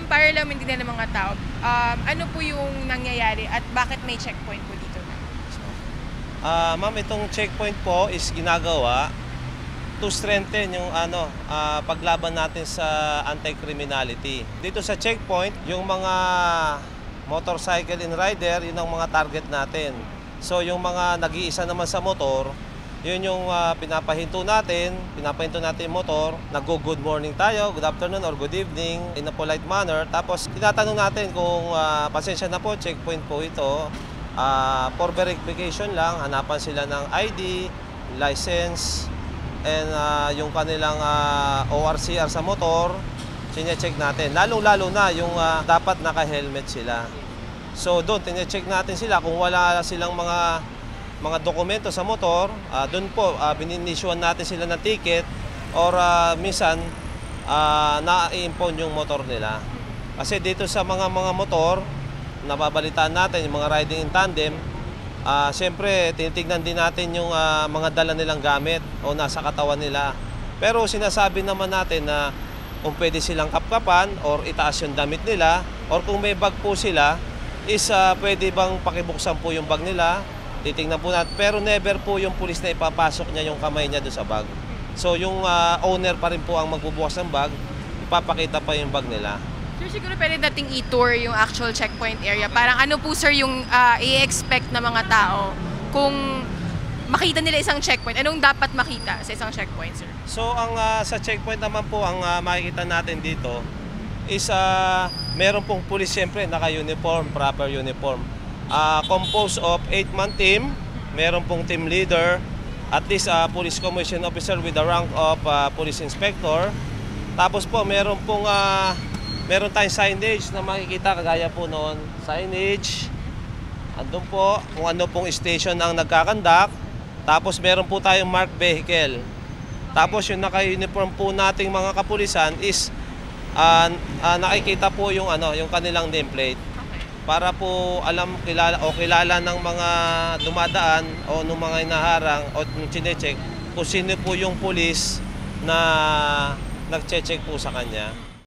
Para lang maintindihan ng mga tao, ano po yung nangyayari at bakit may checkpoint po dito? Ma'am, itong checkpoint po is ginagawa to strengthen yung paglaban natin sa anti-criminality. Dito sa checkpoint, yung mga motorcycle and rider, yun ang mga target natin. So yung mga nag-iisa naman sa motor, yun yung pinapahinto natin yung motor, nag-good morning tayo, good afternoon or good evening in a polite manner. Tapos tinatanong natin kung pasensya na po, checkpoint po ito. For verification lang, hanapan sila ng ID, license, and yung kanilang ORCR sa motor, sinecheck natin. Lalong-lalo na yung dapat naka-helmet sila. So doon, tinecheck natin sila kung wala silang mga dokumento sa motor, doon po bininisyohan natin sila ng ticket or minsan na-i-impound yung motor nila. Kasi dito sa mga motor, nababalitaan natin yung mga riding in tandem, siyempre tinitignan din natin yung mga dala nilang gamit o nasa katawan nila. Pero sinasabi naman natin na kung pwede silang kapkapan or itaas yung damit nila or kung may bag po sila, is pwede bang pakibuksan po yung bag nila, titingnan po natin. Pero never po yung pulis na ipapasok niya yung kamay niya doon sa bag. So yung owner pa rin po ang magbubukas ng bag, ipapakita pa yung bag nila. Sir, siguro pwede nating i-tour yung actual checkpoint area. Parang ano po sir yung i-expect na mga tao kung makita nila isang checkpoint? Anong dapat makita sa isang checkpoint, sir? So ang sa checkpoint naman po, ang makikita natin dito is meron pong pulis siyempre, naka-uniform, proper uniform. Composed of 8-man team, meron pong team leader, at least police commission officer with the rank of police inspector. Tapos po meron tayong signage na makikita kagaya po noon. Signage, andun po kung ano pong station ang nagkakandak. Tapos meron po tayong marked vehicle. Tapos yung naka-uniform po nating mga kapulisan is nakikita po yung kanilang nameplate. Para po kilala ng mga dumadaan o ng mga inaharang o chinecheck kung sino po yung pulis na nagche-check po sa kanya.